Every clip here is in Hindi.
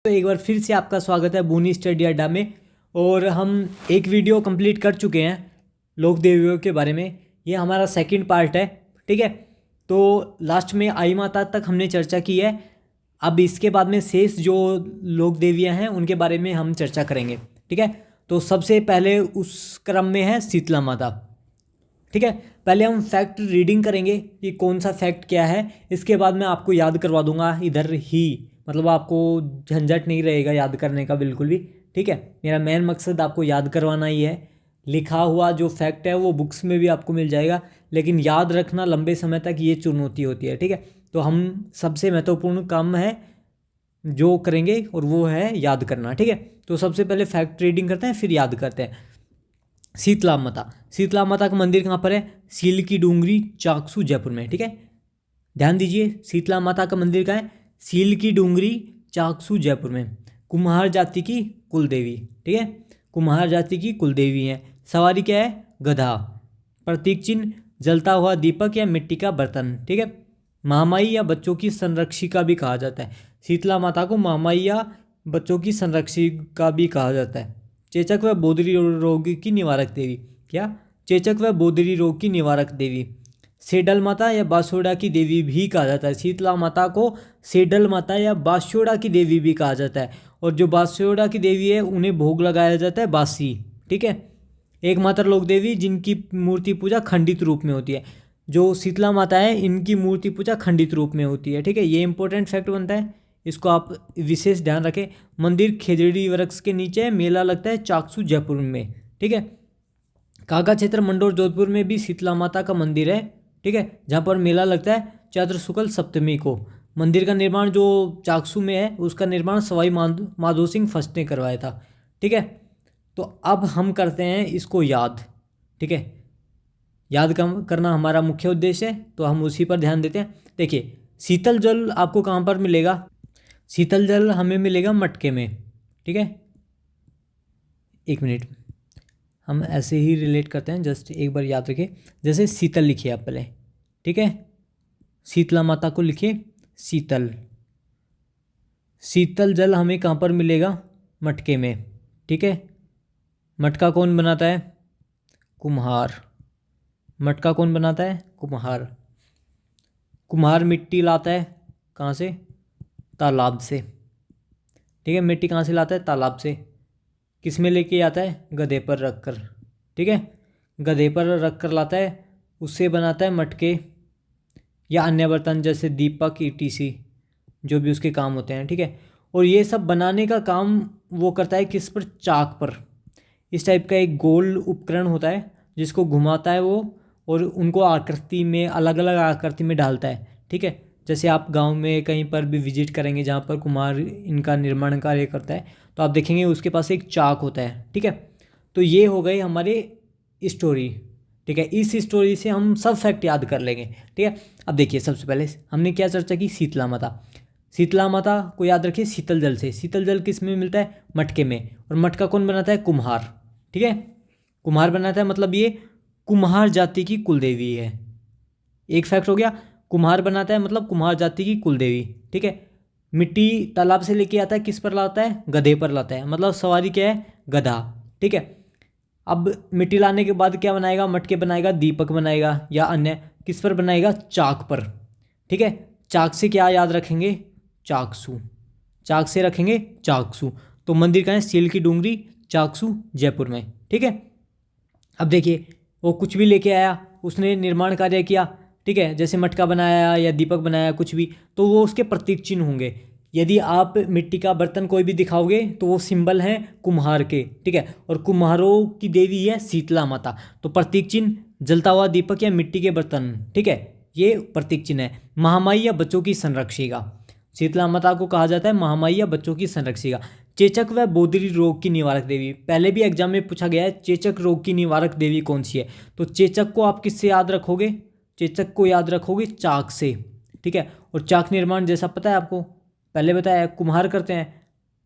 तो एक बार फिर से आपका स्वागत है बोनी स्टडी अड्डा में। और हम एक वीडियो कंप्लीट कर चुके हैं लोक देवियों के बारे में। ये हमारा सेकंड पार्ट है, ठीक है। तो लास्ट में आई माता तक हमने चर्चा की है। अब इसके बाद में शेष जो लोक देवियाँ हैं उनके बारे में हम चर्चा करेंगे, ठीक है। तो सबसे पहले उस क्रम में है शीतला माता, ठीक है। पहले हम फैक्ट रीडिंग करेंगे कि कौन सा फैक्ट क्या है। इसके बाद मैं आपको याद करवा दूंगा इधर ही, मतलब आपको झंझट नहीं रहेगा याद करने का बिल्कुल भी, ठीक है। मेरा मेन मकसद आपको याद करवाना ही है। लिखा हुआ जो फैक्ट है वो बुक्स में भी आपको मिल जाएगा, लेकिन याद रखना लंबे समय तक ये चुनौती होती है, ठीक है। तो हम सबसे महत्वपूर्ण काम है जो करेंगे और वो है याद करना, ठीक है। तो सबसे पहले फैक्ट रीडिंग करते हैं, फिर याद करते हैं। शीतला माता, शीतला माता का मंदिर कहाँ पर है? सील की डूंगरी, चाकसू, जयपुर में, ठीक है। ध्यान दीजिए, शीतला माता का मंदिर कहाँ है? सील की डूंगरी, चाकसू, जयपुर में। कुम्हार जाति की कुल देवी, ठीक है। कुम्हार जाति की कुल देवी है। सवारी क्या है? गधा। प्रतीक चिन्ह जलता हुआ दीपक या मिट्टी का बर्तन, ठीक है। महामाई या बच्चों की संरक्षिका भी कहा जाता है। शीतला माता को महामाई या बच्चों की संरक्षिका भी कहा जाता है। चेचक व बोधरी रोग की निवारक देवी, क्या? चेचक व बोधरी रोग की निवारक देवी। सेडल माता या बांसोड़ा की देवी भी कहा जाता है। शीतला माता को सेडल माता या बांसोड़ा की देवी भी कहा जाता है। और जो बांसोड़ा की देवी है उन्हें भोग लगाया जाता है बासी, ठीक है। एकमात्र लोक देवी जिनकी मूर्ति पूजा खंडित रूप में होती है। जो शीतला माता है इनकी मूर्ति पूजा खंडित रूप में होती है, ठीक है। ये इंपॉर्टेंट फैक्ट बनता है, इसको आप विशेष ध्यान रखें। मंदिर खेजड़ी वृक्ष के नीचे, मेला लगता है चाकसू, जयपुर में, ठीक है। काका क्षेत्र मंडोर, जोधपुर में भी शीतला माता का मंदिर है, ठीक है, जहाँ पर मेला लगता है चैत्र शुक्ल सप्तमी को। मंदिर का निर्माण जो चाकसू में है उसका निर्माण सवाई माधो सिंह फर्स्ट ने करवाया था, ठीक है। तो अब हम करते हैं इसको याद, ठीक है। याद करना हमारा मुख्य उद्देश्य है, तो हम उसी पर ध्यान देते हैं। देखिए, शीतल जल आपको कहाँ पर मिलेगा? शीतल जल हमें मिलेगा मटके में, ठीक है। एक मिनट, हम ऐसे ही रिलेट करते हैं, जस्ट एक बार याद रखिए। जैसे शीतल लिखिए आप पहले, ठीक है। शीतला माता को लिखिए शीतल। शीतल जल हमें कहाँ पर मिलेगा? मटके में, ठीक है। मटका कौन बनाता है? कुम्हार। मटका कौन बनाता है? कुम्हार। कुम्हार मिट्टी लाता है कहाँ से? तालाब से, ठीक है। मिट्टी कहाँ से लाता है? तालाब से। किस में लेके आता है? गधे पर रख कर, ठीक है। गधे पर रख कर लाता है, उससे बनाता है मटके या अन्य बर्तन जैसे दीपक, ईटीसी, जो भी उसके काम होते हैं, ठीक है। और ये सब बनाने का काम वो करता है किस पर? चाक पर। इस टाइप का एक गोल उपकरण होता है जिसको घुमाता है वो, और उनको आकृति में, अलग अलग आकृति में डालता है, ठीक है। जैसे आप गांव में कहीं पर भी विजिट करेंगे जहाँ पर कुम्हार इनका निर्माण कार्य करता है, तो आप देखेंगे उसके पास एक चाक होता है, ठीक है। तो ये हो गई हमारी स्टोरी, ठीक है। इस स्टोरी से हम सब फैक्ट याद कर लेंगे, ठीक है। अब देखिए, सबसे पहले हमने क्या चर्चा की? शीतला माता। शीतला माता को याद रखिए शीतल जल से। शीतल जल किस में मिलता है? मटके में। और मटका कौन बनाता है? कुम्हार, ठीक है। कुम्हार बनाता है, मतलब ये कुम्हार जाति की कुल देवी है। एक फैक्ट हो गया, कुम्हार बनाता है मतलब कुम्हार जाति की कुल देवी, ठीक है। मिट्टी तालाब से लेके आता है, किस पर लाता है? गधे पर लाता है, मतलब सवारी क्या है? गधा, ठीक है। अब मिट्टी लाने के बाद क्या बनाएगा? मटके बनाएगा, दीपक बनाएगा या अन्य, किस पर बनाएगा? चाक पर, ठीक है। चाक से क्या याद रखेंगे? चाकसू। चाक से रखेंगे चाकसू। तो मंदिर का है? सील की डूंगरी, चाकसू, जयपुर में, ठीक है। अब देखिए, वो कुछ भी लेके आया, उसने निर्माण कार्य किया, ठीक है। जैसे मटका बनाया या दीपक बनाया, कुछ भी, तो वो उसके प्रतीक चिन्ह होंगे। यदि आप मिट्टी का बर्तन कोई भी दिखाओगे तो वो सिंबल हैं कुम्हार के, ठीक है। और कुम्हारों की देवी है शीतला माता, तो प्रतीक चिन्ह जलता हुआ दीपक या मिट्टी के बर्तन, ठीक है, ये प्रतीक चिन्ह है। महामाई या बच्चों की संरक्षिका, शीतला माता को कहा जाता है महामाई या बच्चों की संरक्षिका। चेचक व बोधरी रोग की निवारक देवी, पहले भी एग्जाम में पूछा गया है चेचक रोग की निवारक देवी कौन सी है। तो चेचक को आप किससे याद रखोगे? चेचक को याद रखोगे चाक से, ठीक है। और चाक निर्माण जैसा पता है आपको, पहले बताया कुम्हार करते हैं,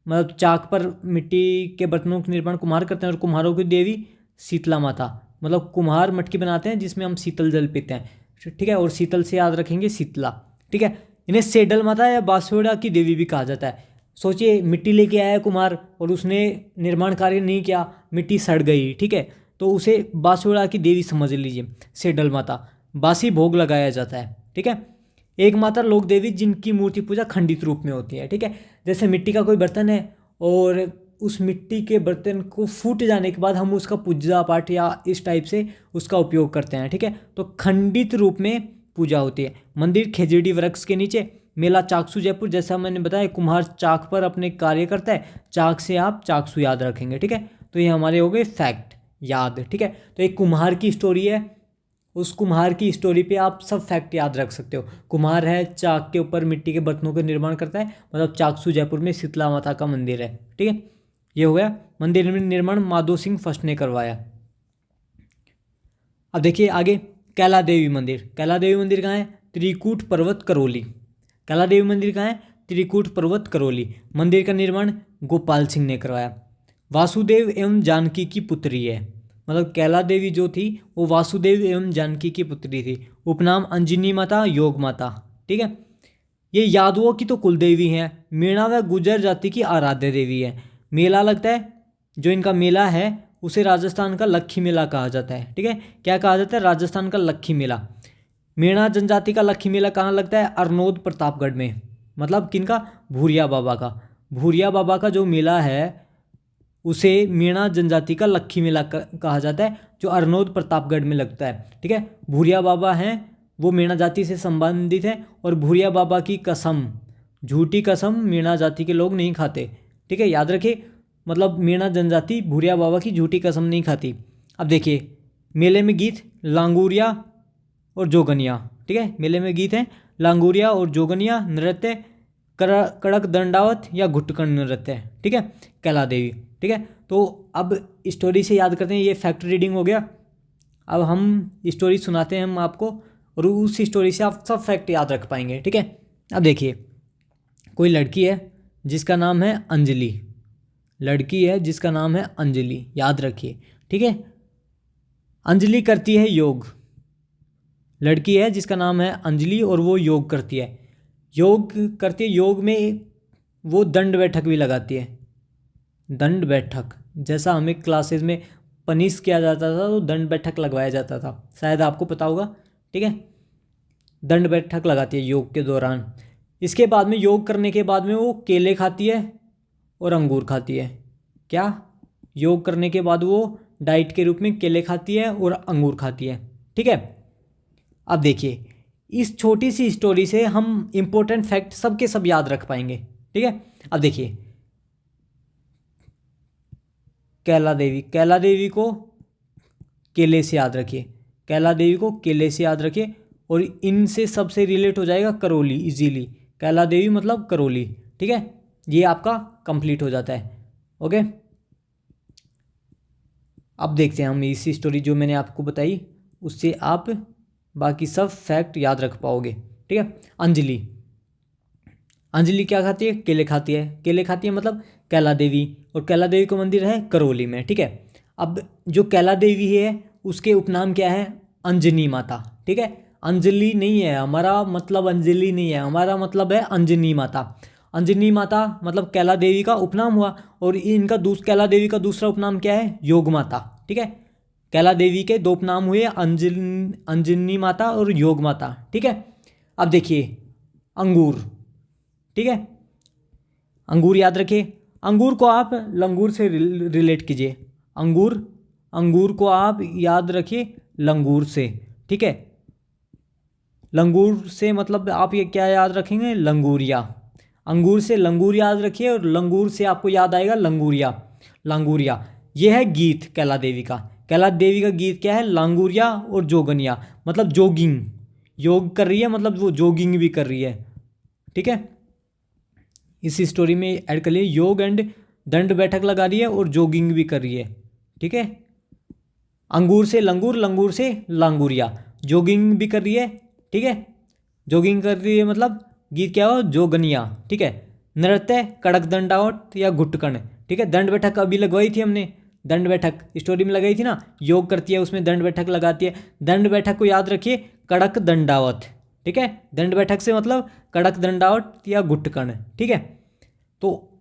मतलब चाक पर मिट्टी के बर्तनों का निर्माण कुम्हार करते हैं। और कुम्हारों की देवी शीतला माता, मतलब कुम्हार मटकी बनाते हैं जिसमें हम शीतल जल पीते हैं, ठीक है। और शीतल से याद रखेंगे शीतला, ठीक है। इन्हें सेडल माता या बांसोड़ा की देवी भी कहा जाता है। सोचिए मिट्टी लेके आया कुम्हार और उसने निर्माण कार्य नहीं किया, मिट्टी सड़ गई, ठीक है, तो उसे बांसुड़ा की देवी समझ लीजिए, सेडल माता। बासी भोग लगाया जाता है, ठीक है। एक माता लोक देवी जिनकी मूर्ति पूजा खंडित रूप में होती है, ठीक है। जैसे मिट्टी का कोई बर्तन है और उस मिट्टी के बर्तन को फूट जाने के बाद हम उसका पूजा पाठ या इस टाइप से उसका उपयोग करते हैं, ठीक है। तो खंडित रूप में पूजा होती है। मंदिर खेजड़ी वृक्ष के नीचे। मेला चाकसू जयपुर, जैसा मैंने बताया कुम्हार चाक पर अपने कार्य करता है, चाक से आप चाकसू याद रखेंगे, ठीक है। तो ये हमारे हो गए फैक्ट याद, ठीक है। तो एक कुम्हार की स्टोरी है, उस कुम्हार की स्टोरी पे आप सब फैक्ट याद रख सकते हो। कुम्हार है, चाक के ऊपर मिट्टी के बर्तनों का निर्माण करता है, मतलब चाकसू जयपुर में शीतला माता का मंदिर है, ठीक है। ये हो गया। मंदिर निर्माण माधो सिंह फर्स्ट ने करवाया। अब देखिए आगे, कैला देवी मंदिर। कैला देवी मंदिर कहाँ है? त्रिकूट पर्वत करौली। कैला देवी मंदिर कहाँ है? त्रिकूट पर्वत करौली। मंदिर का निर्माण गोपाल सिंह ने करवाया। वासुदेव एवं जानकी की पुत्री है, मतलब कैला देवी जो थी वो वासुदेव एवं जानकी की पुत्री थी। उपनाम अंजनी माता, योग माता, ठीक है। ये यादवों की तो कुल देवी हैं। मीणा व गुर्जर जाति की आराध्य देवी है। मेला लगता है, जो इनका मेला है उसे राजस्थान का लक्खी मेला कहा जाता है, ठीक है। क्या कहा जाता है? राजस्थान का लक्खी मेला। मीणा जनजाति का लक्खी मेला कहाँ लगता है? अरनोद प्रतापगढ़ में, मतलब किनका? भूरिया बाबा का। भूरिया बाबा का जो मेला है उसे मीणा जनजाति का लक्खी मेला कहा जाता है, जो अरनोद प्रतापगढ़ में लगता है, ठीक है। भूरिया बाबा हैं वो मीणा जाति से संबंधित है, और भूरिया बाबा की कसम, झूठी कसम मीणा जाति के लोग नहीं खाते, ठीक है, याद रखिए। मतलब मीणा जनजाति भूरिया बाबा की झूठी कसम नहीं खाती। अब देखिए मेले में गीत लांगूरिया और जोगनिया, ठीक है। मेले में गीत हैं लांगूरिया और जोगनिया, नृत्य कड़क दंडावत या घुटकन नृत्य, ठीक है। कैला देवी, ठीक है। तो अब स्टोरी से याद करते हैं, ये फैक्ट रीडिंग हो गया। अब हम स्टोरी सुनाते हैं हम आपको, और उस स्टोरी से आप सब फैक्ट याद रख पाएंगे, ठीक है। अब देखिए, कोई लड़की है जिसका नाम है अंजलि। लड़की है जिसका नाम है अंजलि, याद रखिए, ठीक है। अंजलि करती है योग। लड़की है जिसका नाम है अंजलि और वो योग करती है। योग करती है, योग में वो दंड बैठक भी लगाती है। दंड बैठक, जैसा हमें क्लासेस में पनिश किया जाता था तो दंड बैठक लगवाया जाता था, शायद आपको पता होगा, ठीक है। दंड बैठक लगाती है योग के दौरान। इसके बाद में, योग करने के बाद में वो केले खाती है और अंगूर खाती है। क्या? योग करने के बाद वो डाइट के रूप में केले खाती है और अंगूर खाती है, ठीक है। अब देखिए, इस छोटी सी स्टोरी से हम इंपॉर्टेंट फैक्ट सब के सब याद रख पाएंगे, ठीक है। अब देखिए, कैला देवी, कैला देवी को केले से याद रखिए, कैला देवी को केले से याद रखिए, और इनसे सबसे रिलेट हो जाएगा करौली इजीली। कैला देवी मतलब करौली, ठीक है। ये आपका कंप्लीट हो जाता है, ओके। अब देखते हैं हम इसी स्टोरी जो मैंने आपको बताई उससे आप बाकी सब फैक्ट याद रख पाओगे, ठीक है। अंजलि, अंजलि क्या खाती है? केले खाती है। केले खाती है मतलब कैला देवी, और कैला देवी का मंदिर है करौली में, ठीक है। अब जो कैला देवी है उसके उपनाम क्या है? अंजनी माता, ठीक है। अंजलि नहीं है हमारा मतलब, अंजलि नहीं है हमारा मतलब, है अंजनी माता। अंजनी माता मतलब कैला देवी का उपनाम हुआ, और इनका कैला देवी का दूसरा उपनाम क्या है? योग माता, ठीक है। कैला देवी के दो उपनाम हुए, अंजनी माता और योग माता, ठीक है। अब देखिए अंगूर, ठीक है। अंगूर याद रखिए। अंगूर को आप लंगूर से रिलेट कीजिए। अंगूर, अंगूर को आप याद रखिए लंगूर से, ठीक है। लंगूर से मतलब आप ये क्या याद रखेंगे? लंगूरिया। अंगूर से लंगूर याद रखिए, और लंगूर से आपको याद आएगा लंगूरिया, लांगूरिया। ये है गीत कैला देवी का। कैला देवी का गीत क्या है? लांगूरिया और जोगनिया, मतलब जोगिंग, योग कर रही है मतलब वो जोगिंग भी कर रही है, ठीक है। इस स्टोरी में ऐड कर लिए, योग एंड दंड बैठक लगा रही है और जोगिंग भी कर रही है, ठीक है। अंगूर से लंगूर, लंगूर से लांगूरिया, जोगिंग भी कर रही है, ठीक है। जोगिंग कर रही है मतलब गीत क्या हो? जोगनिया, ठीक है। नृत्य कड़क दंडावट या घुटकन, ठीक है। दंड बैठक अभी लगवाई थी हमने, दंड बैठक स्टोरी में लगाई थी ना, योग करती है उसमें दंड बैठक लगाती है। दंड बैठक को याद रखिए कड़क दंडावत, ठीक है। दंड बैठक से मतलब कड़क दंडावट या घुटकन, ठीक है। तो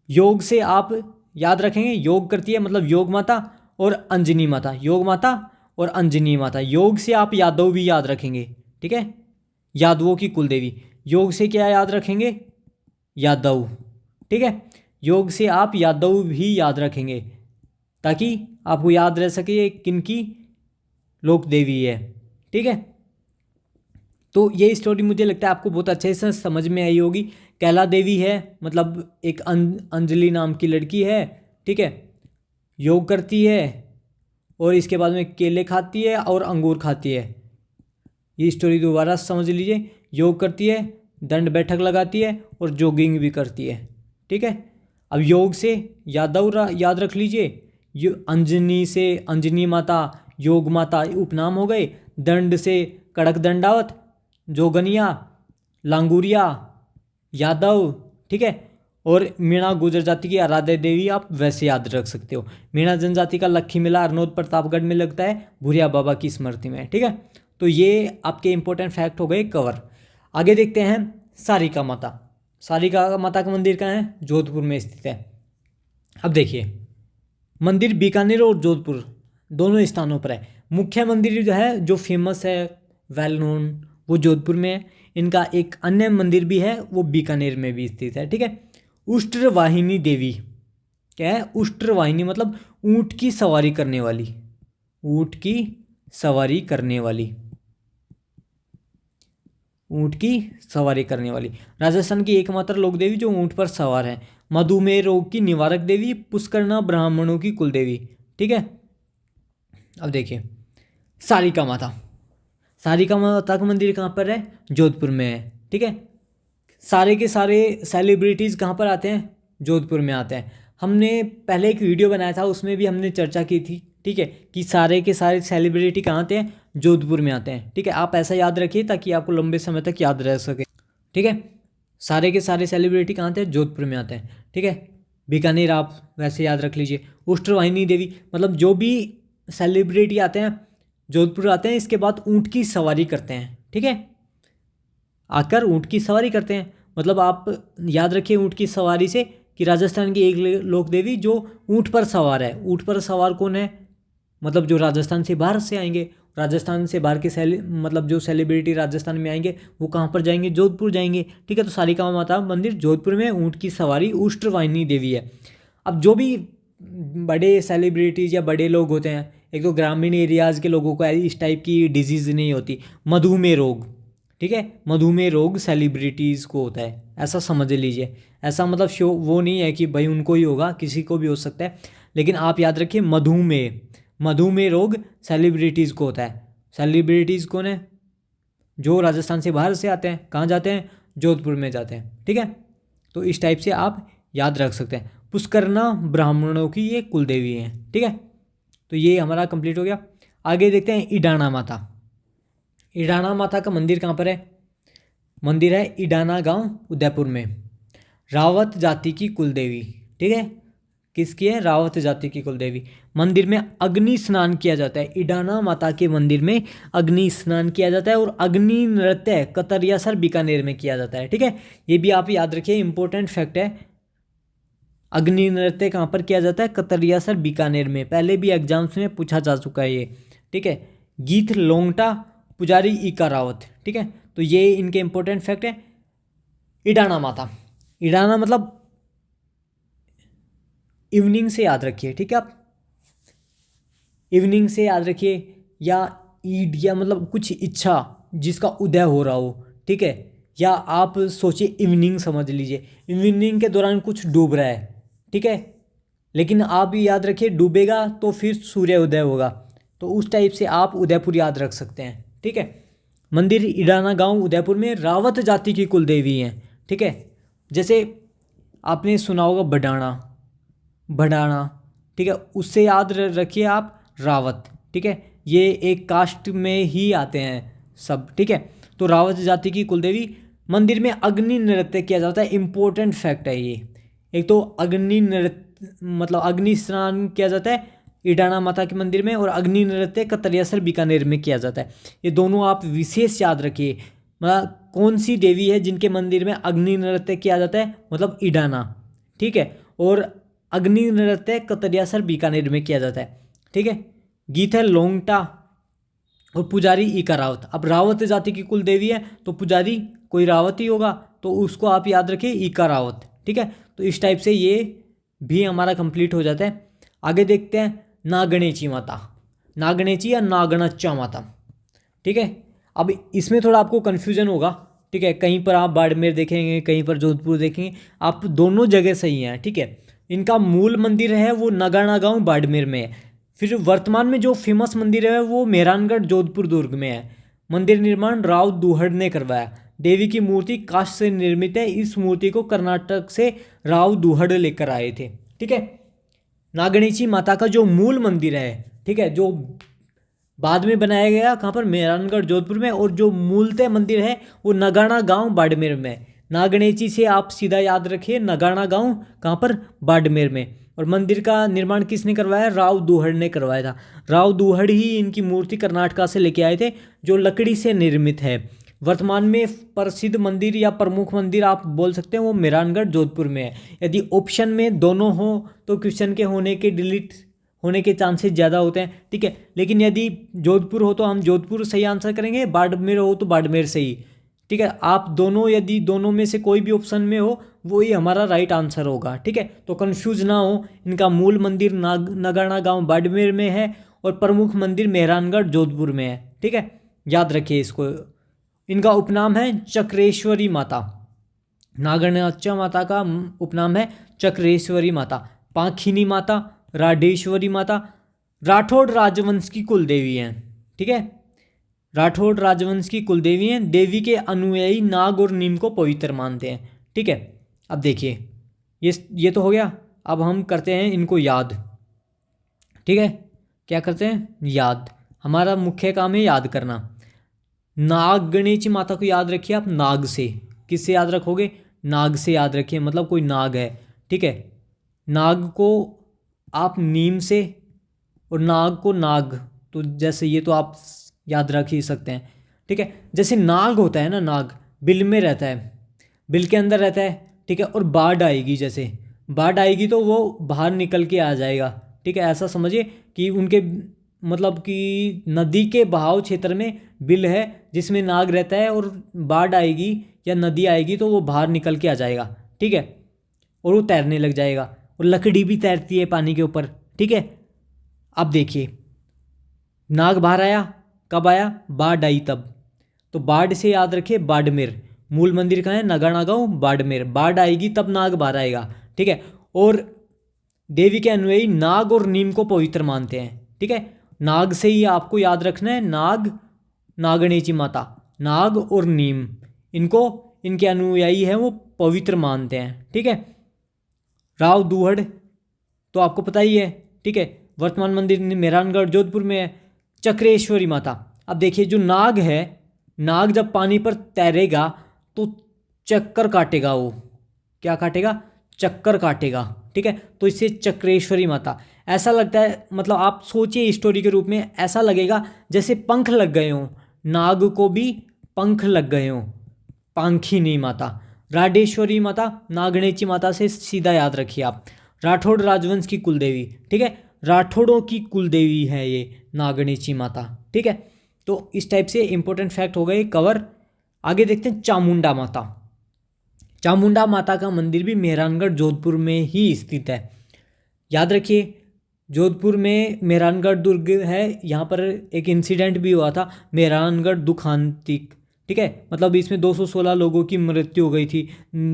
योग से आप याद रखेंगे, योग करती है मतलब योग माता और अंजनी माता, योग माता और अंजनी माता। योग से आप यादव भी याद रखेंगे, ठीक है, यादवों की कुलदेवी। योग से क्या याद रखेंगे, यादव, ठीक है। योग से आप यादव भी याद रखेंगे ताकि आपको याद रह सके ये किनकी लोक देवी है, ठीक है। तो ये स्टोरी मुझे लगता है आपको बहुत अच्छे से समझ में आई होगी। कैला देवी है मतलब एक अंजलि नाम की लड़की है, ठीक है, योग करती है और इसके बाद में केले खाती है और अंगूर खाती है। ये स्टोरी दोबारा समझ लीजिए, योग करती है, दंड बैठक लगाती है और जॉगिंग भी करती है, ठीक है। अब योग से यादव याद रख लीजिए, अंजनी से अंजनी माता, योग माता उपनाम हो गए। दंड से कड़क दंडावत, जोगनिया, लांगूरिया, यादव, ठीक है। और मीणा गुजर जाति की आराध्य देवी आप वैसे याद रख सकते हो। मीणा जनजाति का लक्खी मेला अरनोद प्रतापगढ़ में लगता है भूरिया बाबा की स्मृति में, ठीक है। तो ये आपके इंपॉर्टेंट फैक्ट हो गए कवर। आगे देखते हैं सारिका माता। सारिका माता का मंदिर कहाँ है, जोधपुर में स्थित है। अब देखिए मंदिर बीकानेर और जोधपुर दोनों स्थानों पर है। मुख्य मंदिर जो है जो फेमस है वेल नोन वो जोधपुर में है। इनका एक अन्य मंदिर भी है वो बीकानेर में भी स्थित है, ठीक है। उष्ट्रवाहिनी देवी क्या है, उष्ट्रवाहिनी मतलब ऊंट की सवारी करने वाली, ऊंट की सवारी करने वाली, ऊंट की सवारी करने वाली। राजस्थान की एकमात्र लोक देवी जो ऊंट पर सवार है। मधुमेह रोग की निवारक देवी, पुष्करना ब्राह्मणों की कुल देवी, ठीक है। अब देखिए सारिका माता। सारिका माता का मंदिर कहाँ पर है, जोधपुर में है, ठीक है। सारे के सारे सेलिब्रिटीज़ कहाँ पर आते हैं, जोधपुर में आते हैं। हमने पहले एक वीडियो बनाया था उसमें भी हमने चर्चा की थी, ठीक है, कि सारे के सारे सेलिब्रिटी कहाँ आते हैं, जोधपुर में आते हैं, ठीक है। आप ऐसा याद रखिए ताकि आपको लंबे समय तक याद रह सके, ठीक है। सारे के सारे सेलिब्रिटी कहाँ आते हैं, जोधपुर में आते हैं, ठीक है। बीकानेर आप वैसे याद रख लीजिए। उष्ट्रवाहिनी देवी मतलब जो भी सेलिब्रिटी आते हैं जोधपुर आते हैं, इसके बाद ऊँट की सवारी करते हैं, ठीक है। आकर ऊँट की सवारी करते हैं मतलब आप याद रखिए ऊँट की सवारी से कि राजस्थान की एक लोक देवी जो ऊँट पर सवार है। ऊँट पर सवार कौन है, मतलब जो राजस्थान से बाहर से आएंगे। राजस्थान से बाहर के मतलब जो सेलिब्रिटी राजस्थान में आएंगे वो कहाँ पर जाएंगे, जोधपुर जाएंगे, ठीक है। तो सारिका माता मंदिर जोधपुर में, ऊँट की सवारी उष्ट्रवाहिनी देवी है। अब जो भी बड़े सेलिब्रिटीज़ या बड़े लोग होते हैं, एक तो ग्रामीण एरियाज़ के लोगों को इस टाइप की डिजीज़ नहीं होती, मधुमेह रोग, ठीक है। मधुमेह रोग सेलिब्रिटीज़ को होता है, ऐसा समझ लीजिए। ऐसा मतलब शो वो नहीं है कि भाई उनको ही होगा, किसी को भी हो सकता है, लेकिन आप याद रखिए मधुमेह रोग सेलिब्रिटीज़ को होता है। सेलिब्रिटीज़ कौन है, जो राजस्थान से बाहर से आते हैं, कहाँ जाते हैं, जोधपुर में जाते हैं, ठीक है। तो इस टाइप से आप याद रख सकते हैं। पुष्करना ब्राह्मणों की ये कुलदेवी हैं, ठीक है। तो ये हमारा कंप्लीट हो गया। आगे देखते हैं ईडाना माता। ईडाना माता का मंदिर कहाँ पर है, मंदिर है ईडाना गांव उदयपुर में। रावत जाति की कुलदेवी, ठीक है। किसकी है, रावत जाति की कुलदेवी। मंदिर में अग्नि स्नान किया जाता है। ईडाना माता के मंदिर में अग्नि स्नान किया जाता है और अग्नि नृत्य कतरियासर बीकानेर में किया जाता है, ठीक है। ये भी आप याद रखिए, इंपॉर्टेंट फैक्ट है। अग्नि नृत्य कहाँ पर किया जाता है, कतरियासर बीकानेर में। पहले भी एग्जाम्स में पूछा जा चुका है ये, ठीक है। गीत लोंगटा पुजारी ईका रावत, ठीक है। तो ये इनके इंपॉर्टेंट फैक्ट है। ईडाना माता, ईडाना मतलब इवनिंग से याद रखिए, ठीक है। आप इवनिंग से याद रखिए, या ईड या मतलब कुछ इच्छा जिसका उदय हो रहा हो, ठीक है। या आप सोचिए इवनिंग समझ लीजिए, इवनिंग के दौरान कुछ डूब रहा है, ठीक है। लेकिन आप भी याद रखिए डूबेगा तो फिर सूर्य उदय होगा, तो उस टाइप से आप उदयपुर याद रख सकते हैं, ठीक है। मंदिर ईडाना गांव उदयपुर में रावत जाति की कुल देवी हैं, ठीक है। जैसे आपने सुना होगा भडाना, ठीक है, उससे याद रखिए आप रावत, ठीक है। ये एक कास्ट में ही आते हैं सब, ठीक है। तो रावत जाति की कुलदेवी। मंदिर में अग्नि नृत्य किया जाता है, इंपॉर्टेंट फैक्ट है ये। एक तो अग्नि नृत्य मतलब अग्नि स्नान किया जाता है ईडाना माता के मंदिर में, और अग्नि नृत्य कतरियासर बीकानेर में किया जाता है। ये दोनों आप विशेष याद रखिए। मतलब कौन सी देवी है जिनके मंदिर में अग्नि नृत्य किया जाता है, मतलब ईडाना, ठीक है। और अग्नि नृत्य कतरियासर बीकानेर में किया जाता है। ठीक है, गीत है लोंगटा और पुजारी ईका रावत। अब रावत जाति की कुल देवी है तो पुजारी कोई रावत ही होगा, तो उसको आप याद रखिए ईका रावत। ठीक है, तो इस टाइप से ये भी हमारा कंप्लीट हो जाता है। आगे देखते हैं नागणेची माता, नागणेची या नागणच्चा माता। ठीक है, अब इसमें थोड़ा आपको कन्फ्यूजन होगा। ठीक है, कहीं पर आप बाड़मेर देखेंगे, कहीं पर जोधपुर देखेंगे, आप दोनों जगह सही हैं। ठीक है, इनका मूल मंदिर है वो नगाना गांव बाड़मेर में है। फिर वर्तमान में जो फेमस मंदिर है वो मेहरानगढ़ जोधपुर दुर्ग में है। मंदिर निर्माण राव दुहड़ ने करवाया। देवी की मूर्ति काष्ठ से निर्मित है। इस मूर्ति को कर्नाटक से राव दुहड़ लेकर आए थे। ठीक है, नागणेची माता का जो मूल मंदिर है, ठीक है, जो बाद में बनाया गया कहाँ पर, मेहरानगढ़ जोधपुर में, और जो मूलतः मंदिर है वो नगाना गांव बाड़मेर में। नागणेची से आप सीधा याद रखिए नगाना गांव कहाँ पर, बाड़मेर में। और मंदिर का निर्माण किसने करवाया, राव दुहड़ ने करवाया था। राव दुहड़ ही इनकी मूर्ति कर्नाटका से लेके आए थे, जो लकड़ी से निर्मित है। वर्तमान में प्रसिद्ध मंदिर या प्रमुख मंदिर आप बोल सकते हैं वो मेहरानगढ़ जोधपुर में है। यदि ऑप्शन में दोनों हो तो क्वेश्चन के होने के डिलीट होने के चांसेस ज़्यादा होते हैं। ठीक है, लेकिन यदि जोधपुर हो तो हम जोधपुर सही आंसर करेंगे, बाड़मेर हो तो बाड़मेर सही। ठीक है, आप दोनों यदि दोनों में से कोई भी ऑप्शन में हो वो ही हमारा राइट आंसर होगा। ठीक है, तो कंफ्यूज ना हो। इनका मूल मंदिर नगाना गांव बाड़मेर में है और प्रमुख मंदिर मेहरानगढ़ जोधपुर में है। ठीक है, याद रखिए इसको। इनका उपनाम है चक्रेश्वरी माता। नागणच्चा माता का उपनाम है चक्रेश्वरी माता, पाखिनी माता, राडेश्वरी माता। राठौड़ राजवंश की कुल देवी हैं। ठीक है, राठौड़ राजवंश की कुल देवी हैं। देवी के अनुयायी नाग और नीम को पवित्र मानते हैं। ठीक है, अब देखिए ये तो हो गया। अब हम करते हैं इनको याद। ठीक है, क्या करते हैं, याद। हमारा मुख्य काम है याद करना। नागणेची माता को याद रखिए आप नाग से। किससे याद रखोगे, नाग से याद रखिए, मतलब कोई नाग है। ठीक है, नाग को आप नीम से और नाग को नाग, तो जैसे ये तो आप याद रख ही सकते हैं। ठीक है, जैसे नाग होता है ना, नाग बिल में रहता है, बिल के अंदर रहता है। ठीक है, और बाढ़ आएगी, जैसे बाढ़ आएगी तो वो बाहर निकल के आ जाएगा। ठीक है, ऐसा समझिए कि उनके मतलब कि नदी के बहाव क्षेत्र में बिल है जिसमें नाग रहता है, और बाढ़ आएगी या नदी आएगी तो वो बाहर निकल के आ जाएगा। ठीक है, और वो तैरने लग जाएगा, और लकड़ी भी तैरती है पानी के ऊपर। ठीक है, अब देखिए नाग बाहर आया, कब आया, बाढ़ आई तब। तो बाढ़ से याद रखिए बाड़मेर। मूल मंदिर कहाँ है, नगाना गांव बाड़मेर। बाढ़ आएगी तब नाग बाहर आएगा। ठीक है, और देवी के अनुयायी नाग और नीम को पवित्र मानते हैं। ठीक है, नाग से ही आपको याद रखना है, नाग, नागणेची माता, नाग और नीम, इनको इनके अनुयायी हैं वो पवित्र मानते हैं। ठीक है, राव दुहड़ तो आपको पता ही है। ठीक है, वर्तमान मंदिर मेहरानगढ़ जोधपुर में है। चक्रेश्वरी माता, अब देखिए जो नाग है, नाग जब पानी पर तैरेगा तो चक्कर काटेगा। वो क्या काटेगा, चक्कर काटेगा। ठीक है, तो इससे चक्रेश्वरी माता। ऐसा लगता है, मतलब आप सोचिए स्टोरी के रूप में, ऐसा लगेगा जैसे पंख लग गए हों, नाग को भी पंख लग गए हों। पांखिनी माता। राडेश्वरी माता नागणेची माता से सीधा याद रखिए आप। राठौड़ राजवंश की कुलदेवी। ठीक है, राठौड़ों की कुलदेवी है ये नागणेची माता। ठीक है, तो इस टाइप से इंपॉर्टेंट फैक्ट हो गए कवर। आगे देखते हैं चामुंडा माता। चामुंडा माता का मंदिर भी मेहरानगढ़ जोधपुर में ही स्थित है। याद रखिए जोधपुर में मेहरानगढ़ दुर्ग है। यहाँ पर एक इंसिडेंट भी हुआ था, मेहरानगढ़ दुखांतिक। ठीक है, मतलब इसमें 216 लोगों की मृत्यु हो गई थी।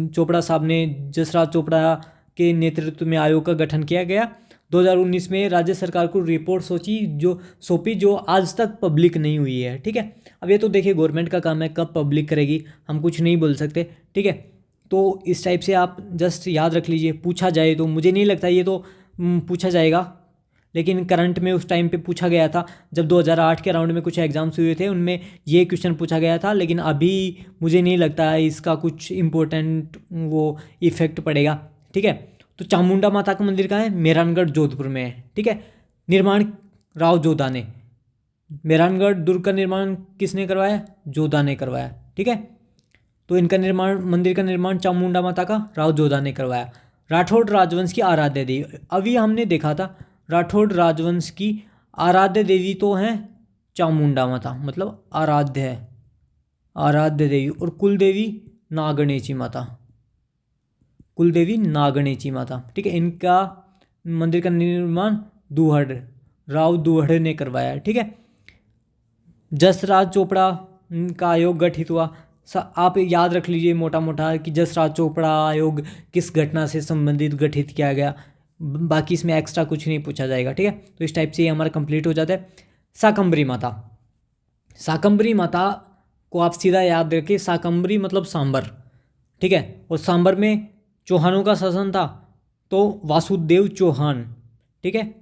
चोपड़ा साहब ने, जसराज चोपड़ा के नेतृत्व में आयोग का गठन किया गया। 2019 में राज्य सरकार को रिपोर्ट सौंपी जो आज तक पब्लिक नहीं हुई है। ठीक है, अब ये तो देखिए गवर्नमेंट का काम है, कब पब्लिक करेगी हम कुछ नहीं बोल सकते। ठीक है, तो इस टाइप से आप जस्ट याद रख लीजिए। पूछा जाए तो, मुझे नहीं लगता ये तो पूछा जाएगा, लेकिन करंट में उस टाइम पे पूछा गया था जब 2008 के राउंड में कुछ एग्जाम्स हुए थे, उनमें ये क्वेश्चन पूछा गया था। लेकिन अभी मुझे नहीं लगता इसका कुछ इम्पोर्टेंट वो इफेक्ट पड़ेगा। ठीक है, तो चामुंडा माता का मंदिर कहाँ है, मेहरानगढ़ जोधपुर में है। ठीक है, निर्माण राव जोधा ने। मेहरानगढ़ दुर्ग का निर्माण किसने करवाया, जोधा ने करवाया। ठीक है, तो इनका निर्माण, मंदिर का निर्माण चामुंडा माता का राव जोधा ने करवाया। राठौड़ राजवंश की आराध्य देवी, अभी हमने देखा था राठौड़ राजवंश की आराध्य देवी तो हैं चामुंडा माता, मतलब आराध्य है, आराध्य देवी, और कुल देवी नागणेची माता, कुल देवी नागणेची माता, ठीक है। इनका मंदिर का निर्माण दुहड़, राव दुहड़ ने करवाया, ठीक है। जसराज चोपड़ा का आयोग गठित हुआ, आप याद रख लीजिए मोटा मोटा कि जसराज चोपड़ा आयोग किस घटना से संबंधित गठित किया गया, बाकी इसमें एक्स्ट्रा कुछ नहीं पूछा जाएगा, ठीक है। तो इस टाइप से ये हमारा कंप्लीट हो जाता है। शाकंभरी माता, शाकंभरी माता को आप सीधा याद रखिए, शाकंभरी मतलब सांबर, ठीक है। और सांबर में चौहानों का शासन था, तो वासुदेव चौहान, ठीक है।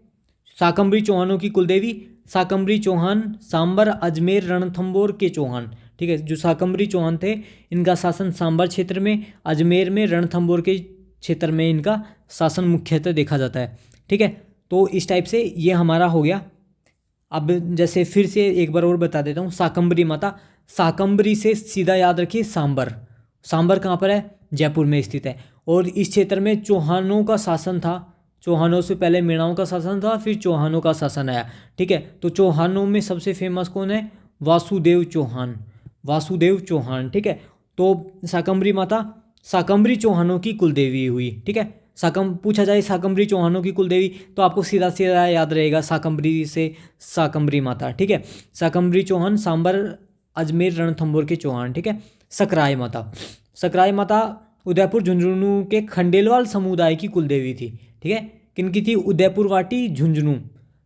शाकंभरी चौहानों की कुलदेवी शाकंभरी चौहान, सांबर, अजमेर, रणथंभौर के चौहान, ठीक है। जो शाकंभरी चौहान थे इनका शासन सांबर क्षेत्र में, अजमेर में, रणथंभौर के क्षेत्र में इनका शासन मुख्यतः देखा जाता है, ठीक है। तो इस टाइप से ये हमारा हो गया। अब जैसे फिर से एक बार और बता देता हूँ, शाकंभरी माता, शाकंभरी से सीधा याद रखिए सांबर, सांबर कहाँ पर है, जयपुर में स्थित है। और इस क्षेत्र में चौहानों का शासन था, चौहानों से पहले मीणाओं का शासन था, फिर चौहानों का शासन आया, ठीक है। तो चौहानों में सबसे फेमस कौन है, वासुदेव चौहान, वासुदेव चौहान, ठीक है। तो शाकंभरी माता शाकंभरी चौहानों की कुलदेवी हुई, ठीक है। पूछा जाए शाकंभरी चौहानों की कुलदेवी तो आपको सीधा सीधा याद रहेगा शाकंभरी से शाकंभरी माता, ठीक है। शाकंभरी चौहान, सांबर, अजमेर, रणथंभौर के चौहान, ठीक है। सकराय माता, सकराय माता उदयपुर झुंझुनू के खंडेलवाल समुदाय की कुलदेवी थी, ठीक है। किनकी थी, उदयपुर वाटी झुंझुनू,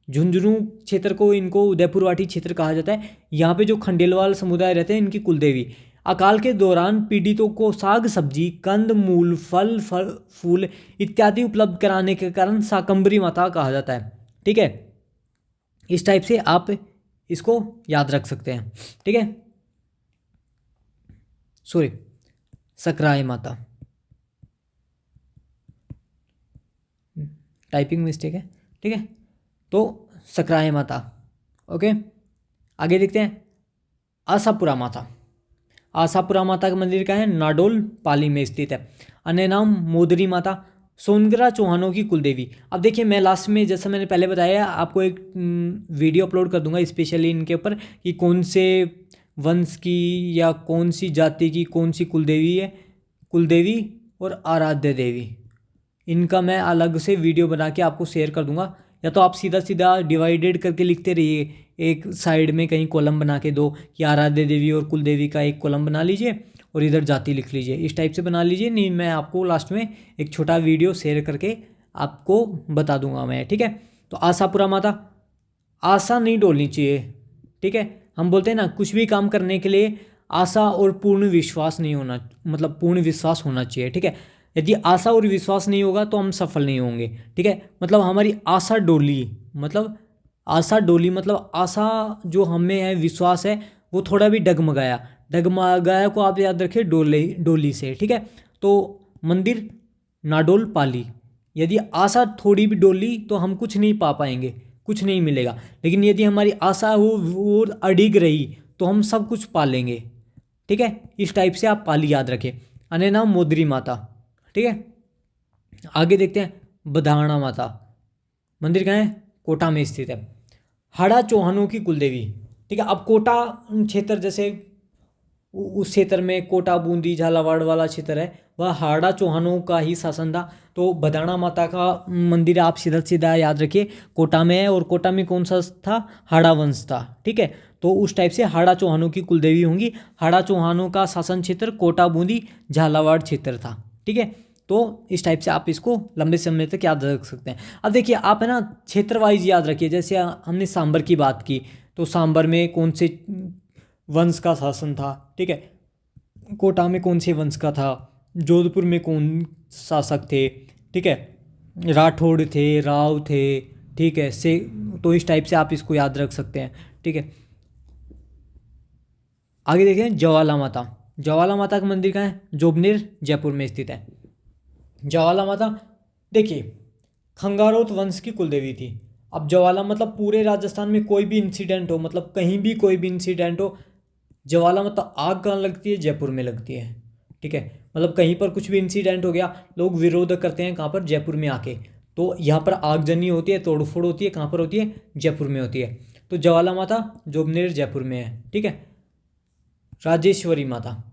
झुंझुनू क्षेत्र को इनको उदयपुर वाटी क्षेत्र कहा जाता है। यहाँ पे जो खंडेलवाल समुदाय रहते हैं इनकी कुलदेवी। अकाल के दौरान पीड़ितों को साग सब्जी, कंद मूल, फल फूल इत्यादि उपलब्ध कराने के कारण शाकंभरी माता कहा जाता है, ठीक है। इस टाइप से आप इसको याद रख सकते हैं, ठीक है। सॉरी, सकराय माता, टाइपिंग मिस्टेक है, ठीक है। तो सकराय माता, ओके। आगे देखते हैं, आशापुरा माता, आशापुरा माता का मंदिर का है, नाडोल पाली में स्थित है। अन्य नाम मोदरी माता, सोनग्रा चौहानों की कुलदेवी। अब देखिए मैं लास्ट में जैसा मैंने पहले बताया आपको एक वीडियो अपलोड कर दूंगा स्पेशली इनके ऊपर कि कौन से वंश की या कौन सी जाति की कौन सी कुलदेवी है, कुलदेवी और आराध्य देवी, इनका मैं अलग से वीडियो बना के आपको शेयर कर दूंगा। या तो आप सीधा सीधा डिवाइडेड करके लिखते रहिए, एक साइड में कहीं कॉलम बना के दो कि आराध्य देवी और कुल देवी का एक कॉलम बना लीजिए और इधर जाति लिख लीजिए, इस टाइप से बना लीजिए। नहीं, मैं आपको लास्ट में एक छोटा वीडियो शेयर करके आपको बता दूंगा मैं, ठीक है। तो आशापुरा माता, आशा नहीं डोलनी चाहिए, ठीक है। हम बोलते हैं ना कुछ भी काम करने के लिए आशा और पूर्ण विश्वास नहीं होना, मतलब पूर्ण विश्वास होना चाहिए, ठीक है। यदि आशा और विश्वास नहीं होगा तो हम सफल नहीं होंगे, ठीक है। मतलब हमारी आशा डोली, मतलब आशा डोली मतलब आशा जो हमें है, विश्वास है, वो थोड़ा भी डगमगाया, डगमगाया को आप याद रखिए डोली से, ठीक है। तो मंदिर नाडोल पाली, यदि आशा थोड़ी भी डोली तो हम कुछ नहीं पा पाएंगे, कुछ नहीं मिलेगा। लेकिन यदि हमारी आशा वो अडिग रही तो हम सब कुछ पा लेंगे, ठीक है। इस टाइप से आप पाली याद रखें। अन्य नाम मोदरी माता, ठीक है। आगे देखते हैं, बधाना माता, मंदिर कहाँ है, कोटा में स्थित है। हाड़ा चौहानों की कुलदेवी, ठीक है। अब कोटा क्षेत्र जैसे उस क्षेत्र में कोटा, बूंदी, झालावाड़ वाला क्षेत्र है, वह हाड़ा चौहानों का ही शासन था। तो बधाना माता का मंदिर आप सीधा सीधा याद रखिए कोटा में है, और कोटा में कौन सा था, हाड़ा वंश था, ठीक है। तो उस टाइप से हाड़ा चौहानों की कुलदेवी होंगी। हाड़ा चौहानों का शासन क्षेत्र कोटा, बूंदी, झालावाड़ क्षेत्र था, ठीक है। तो इस टाइप से आप इसको लंबे समय तक याद रख सकते हैं। अब देखिए आप है ना क्षेत्र वाइज याद रखिए, जैसे हमने सांबर की बात की तो सांबर में कौन से वंश का शासन था, ठीक है। कोटा में कौन से वंश का था, जोधपुर में कौन शासक थे, ठीक है, राठौड़ थे, राव थे, ठीक है से। तो इस टाइप से आप इसको याद रख सकते हैं, ठीक है। आगे देखें, ज्वाला माता, ज्वाला माता का मंदिर कहाँ है, जोबनेर, जयपुर में स्थित है। ज्वाला माता देखिए खंगारोत वंश की कुलदेवी थी। अब ज्वाला मतलब पूरे राजस्थान में कोई भी इंसिडेंट हो, मतलब कहीं भी कोई भी इंसिडेंट हो, ज्वाला मतलब आग कहाँ लगती है, जयपुर में लगती है, ठीक है, मतलब कहीं पर कुछ भी इंसिडेंट हो गया, लोग विरोध करते हैं कहाँ पर, जयपुर में आके। तो यहाँ पर आगजनी होती है, तोड़फोड़ होती है, कहाँ पर होती है, जयपुर में होती है। तो ज्वाला माता जोबनेर जयपुर में है, ठीक है। राजेश्वरी माता,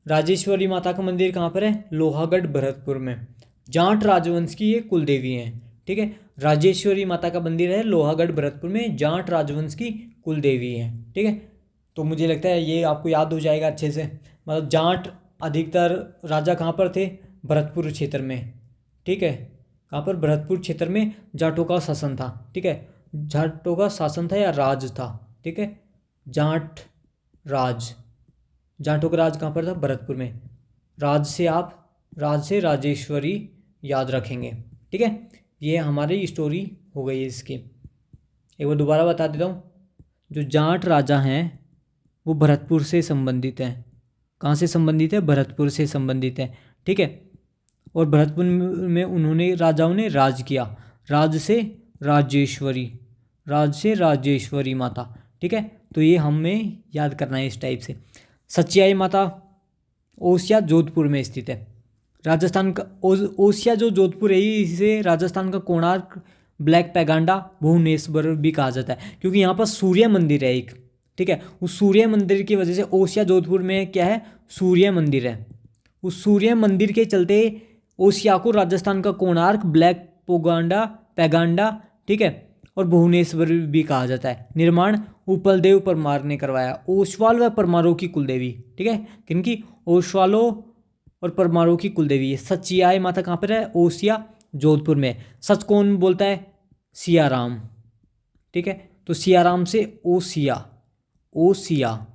राजेश्वरी माता का मंदिर कहाँ पर है, लोहागढ़ भरतपुर में। जाट राजवंश की ये कुल देवी हैं, ठीक है। राजेश्वरी माता का मंदिर है लोहागढ़ भरतपुर में, जाट राजवंश की कुल देवी हैं, ठीक है। तो मुझे लगता है ये आपको याद हो जाएगा अच्छे से। मतलब जाट अधिकतर राजा कहाँ पर थे, भरतपुर क्षेत्र में, ठीक है। कहाँ पर, भरतपुर क्षेत्र में जाटों का शासन था, ठीक है। जाटों का शासन था या राज था, ठीक है। जाट राज, जाटों का राज कहाँ पर था, भरतपुर में। राज से राजेश्वरी याद रखेंगे, ठीक है। ये हमारी स्टोरी हो गई है इसकी। एक बार दोबारा बता देता हूँ, जो जाट राजा हैं वो भरतपुर से संबंधित हैं। कहाँ से संबंधित है, भरतपुर से संबंधित है, ठीक है। और भरतपुर में उन्होंने, राजाओं ने राज किया। राज से राजेश्वरी माता, ठीक है। तो ये हमें याद करना है इस टाइप से। सच्चियाई माता ओसिया जोधपुर में स्थित है, राजस्थान का। ओसिया जो जोधपुर है, इसे राजस्थान का कोणार्क, ब्लैक पैगांडा, भुवनेश्वर भी कहा जाता है, क्योंकि यहाँ पर सूर्य मंदिर है एक, ठीक है। उस सूर्य मंदिर की वजह से ओसिया जोधपुर में क्या है, सूर्य मंदिर है। उस सूर्य मंदिर के चलते ओसिया को राजस्थान का कोणार्क, ब्लैक पैगांडा, ठीक है, और भुवनेश्वर भी कहा जाता है। निर्माण उपलदेव परमार ने करवाया। ओसवाल व परमारों की कुलदेवी, ठीक है। किनकी, ओसवालों और परमारों की कुलदेवी है। सचियाई माता कहाँ पर है, ओसिया जोधपुर में। सच कौन बोलता है, सियाराम, ठीक है। तो सियाराम से ओसिया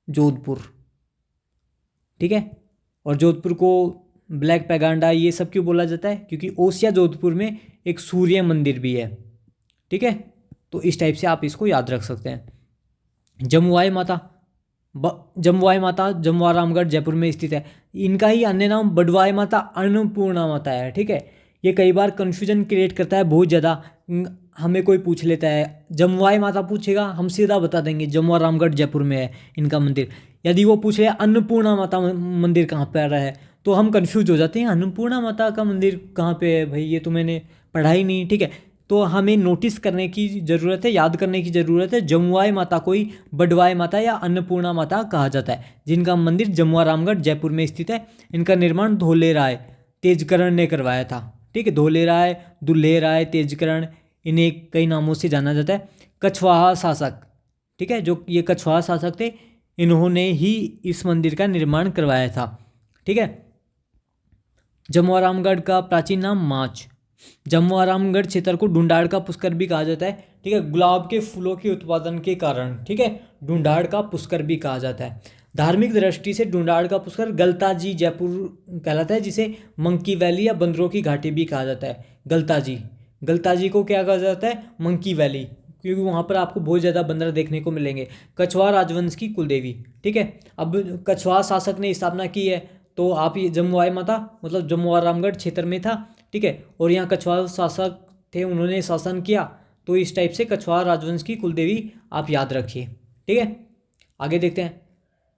जोधपुर, ठीक है। और जोधपुर को ब्लैक पैगांडा ये सब क्यों बोला जाता है, क्योंकि ओसिया जोधपुर में एक सूर्य मंदिर भी है, ठीक है। तो इस टाइप से आप इसको याद रख सकते हैं। जमुआई माता, जमुआ रामगढ़ जयपुर में स्थित है। इनका ही अन्य नाम बडवाई माता, अन्नपूर्णा माता है, ठीक है। ये कई बार कन्फ्यूजन क्रिएट करता है बहुत ज़्यादा। हमें कोई पूछ लेता है, जमुआई माता पूछेगा, हम सीधा बता देंगे जमुआ रामगढ़ जयपुर में है इनका मंदिर। यदि वो पूछ ले अन्नपूर्णा माता मंदिर कहाँ पर है, तो हम कंफ्यूज हो जाते हैं, अन्नपूर्णा माता का मंदिर कहाँ पे है भाई, ये तो मैंने पढ़ा ही नहीं, ठीक है। तो हमें नोटिस करने की ज़रूरत है, याद करने की ज़रूरत है। जमुआई माता को ही बडवाई माता या अन्नपूर्णा माता कहा जाता है, जिनका मंदिर जमुआ रामगढ़ जयपुर में स्थित है। इनका निर्माण धोले राय तेजकरण ने करवाया था, ठीक है। धोले राय, दुल्हे राय, तेजकरण, इन्हें कई नामों से जाना जाता है। कछवाहा शासक, ठीक है, जो ये कछवाहा शासक थे, इन्होंने ही इस मंदिर का निर्माण करवाया था, ठीक है। जमुआ रामगढ़ का प्राचीन नाम माच। जमुआ रामगढ़ क्षेत्र को ढूंढाड़ का पुष्कर भी कहा जाता है, ठीक है। गुलाब के फूलों के उत्पादन के कारण, ठीक है, ढूंढाड़ का पुष्कर भी कहा जाता है। धार्मिक दृष्टि से ढूंढाड़ का पुष्कर गलताजी जयपुर कहलाता है, जिसे मंकी वैली या बंदरों की घाटी भी कहा जाता है। गलताजी को क्या कहा जाता है, मंकी वैली, क्योंकि वहाँ पर आपको बहुत ज़्यादा बंदर देखने को मिलेंगे। कछवाहा राजवंश की कुलदेवी, ठीक है। अब कछवाहा शासक ने स्थापना की है, तो आप ये जमुआई माता मतलब जमुआ रामगढ़ क्षेत्र में था, ठीक है। और यहाँ कछवाहा शासक थे, उन्होंने शासन किया, तो इस टाइप से कछवाहा राजवंश की कुलदेवी आप याद रखिए, ठीक है। आगे देखते हैं।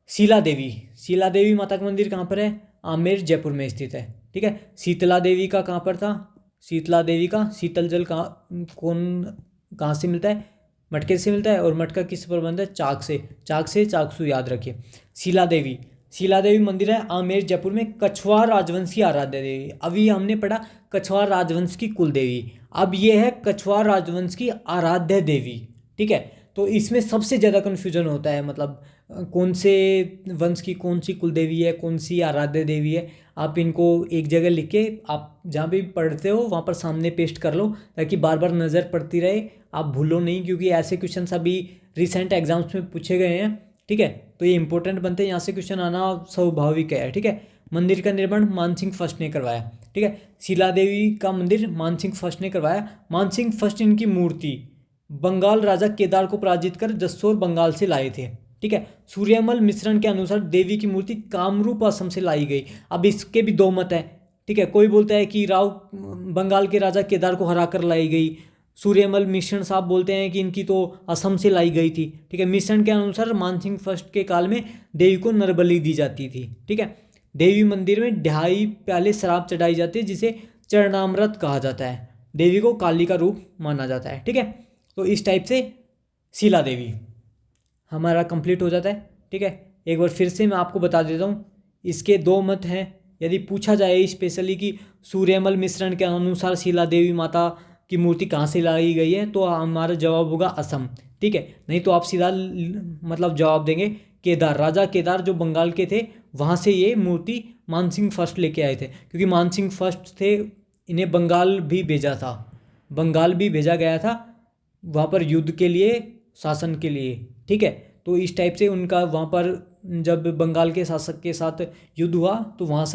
शीला देवी माता का मंदिर कहाँ पर है, आमेर जयपुर में स्थित है, ठीक है। शीतला देवी का कहाँ पर था, शीतला देवी का शीतल जल कहाँ से मिलता है, मटके से मिलता है। और मटका किस पर बनता है, चाक से चाकसू याद रखिए। शीला देवी मंदिर है आमेर जयपुर में। कछवाहा राजवंश की आराध्य देवी, अभी हमने पढ़ा कछवाहा राजवंश की कुल देवी, अब ये है कछवाहा राजवंश की आराध्य देवी, ठीक है। तो इसमें सबसे ज़्यादा कन्फ्यूजन होता है, मतलब कौन से वंश की कौन सी कुल देवी है, कौन सी आराध्य देवी है। आप इनको एक जगह लिख के आप जहाँ भी पढ़ते हो वहाँ पर सामने पेस्ट कर लो, ताकि बार बार नज़र पड़ती रहे, आप भूलो नहीं, क्योंकि ऐसे क्वेश्चन अभी रिसेंट एग्जाम्स में पूछे गए हैं, ठीक है। तो ये इंपॉर्टेंट बनते हैं, यहाँ से क्वेश्चन आना स्वाभाविक है, ठीक है। मंदिर का निर्माण मानसिंह फर्स्ट ने करवाया, ठीक है। शीला देवी का मंदिर मानसिंह फर्स्ट ने करवाया। मानसिंह फर्स्ट इनकी मूर्ति बंगाल राजा केदार को पराजित कर जसोर बंगाल से लाए थे, ठीक है। सूर्यमल मिश्रण के अनुसार देवी की मूर्ति कामरूप असम से लाई गई। अब इसके भी दो मत है, ठीक है। कोई बोलता है कि बंगाल के राजा केदार को हरा कर लाई गई। सूर्यमल मिश्रण साहब बोलते हैं कि इनकी तो असम से लाई गई थी, ठीक है। मिश्रण के अनुसार मानसिंह फर्स्ट के काल में देवी को नरबली दी जाती थी, ठीक है। देवी मंदिर में 2.5 प्याले शराब चढ़ाई जाती है जिसे चरणामृत कहा जाता है। देवी को काली का रूप माना जाता है। ठीक है, तो इस टाइप से शीला देवी हमारा कंप्लीट हो जाता है। ठीक है, एक बार फिर से मैं आपको बता देता हूँ, इसके 2 मत हैं। यदि पूछा जाए स्पेशली कि सूर्यमल मिश्रण के अनुसार शीला देवी माता की मूर्ति कहाँ से लाई गई है, तो हमारा जवाब होगा असम। ठीक है, नहीं तो आप सीधा मतलब जवाब देंगे केदार, राजा केदार जो बंगाल के थे वहाँ से ये मूर्ति मानसिंह फर्स्ट लेके आए थे, क्योंकि मानसिंह फर्स्ट थे, इन्हें बंगाल भी भेजा था, बंगाल भी भेजा गया था वहाँ पर युद्ध के लिए, शासन के लिए। ठीक है, तो इस टाइप से उनका वहाँ पर जब बंगाल के शासक के साथ युद्ध हुआ तो वहाँ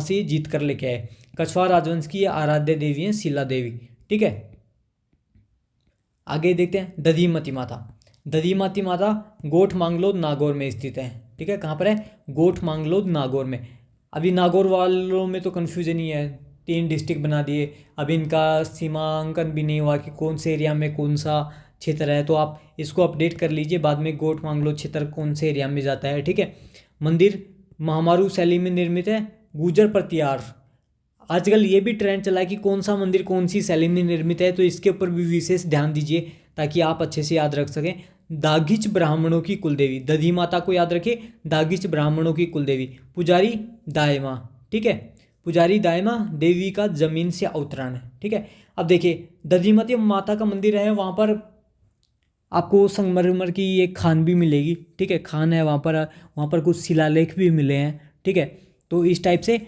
से जीत कर लेके आए। कछवार राजवंश की आराध्य देवी हैं शीला देवी। ठीक है, आगे देखते हैं दधिमती माता। दधिमती माता गोठ मांगलोद नागौर में स्थित है। ठीक है, कहाँ पर है? गोठ मांगलोद नागौर में। अभी नागौर वालों में तो कन्फ्यूजन ही है, 3 डिस्ट्रिक्ट बना दिए, अभी इनका सीमांकन भी नहीं हुआ कि कौन से एरिया में कौन सा क्षेत्र है, तो आप इसको अपडेट कर लीजिए बाद में, गोठ मांगलोद क्षेत्र कौन से एरिया में जाता है। ठीक है, मंदिर महामारू शैली में निर्मित है, गुर्जर प्रतिहार। आजकल ये भी ट्रेंड चला है कि कौन सा मंदिर कौन सी शैली में निर्मित है, तो इसके ऊपर भी विशेष ध्यान दीजिए ताकि आप अच्छे से याद रख सकें। दागिच ब्राह्मणों की कुलदेवी, दधी माता को याद रखिए, दागिच ब्राह्मणों की कुलदेवी। पुजारी दायमा। ठीक है, पुजारी दायमा, देवी का जमीन से अवतरण है। ठीक है, अब देखिए दधिमती माता का मंदिर है, वहाँ पर आपको संगमरमर की एक खान भी मिलेगी। ठीक है, खान है वहाँ पर कुछ शिलालेख भी मिले हैं। ठीक है, तो इस टाइप से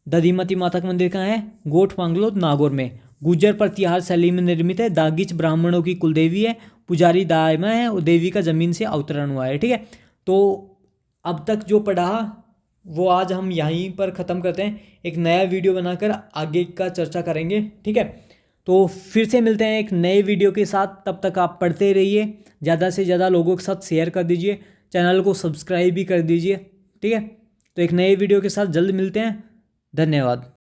दधिमती माता का मंदिर कहाँ है? गोठ मांगलोद नागौर में। गुर्जर प्रतिहार शैली में निर्मित है, दागिच ब्राह्मणों की कुलदेवी है, पुजारी दायमा है और देवी का जमीन से अवतरण हुआ है। ठीक है, तो अब तक जो पढ़ा वो आज हम यहीं पर ख़त्म करते हैं, एक नया वीडियो बनाकर आगे का चर्चा करेंगे। ठीक है, तो फिर से मिलते हैं एक नए वीडियो के साथ, तब तक आप पढ़ते रहिए, ज़्यादा से ज़्यादा लोगों के साथ शेयर कर दीजिए, चैनल को सब्सक्राइब भी कर दीजिए। ठीक है, तो एक नए वीडियो के साथ जल्द मिलते हैं। धन्यवाद।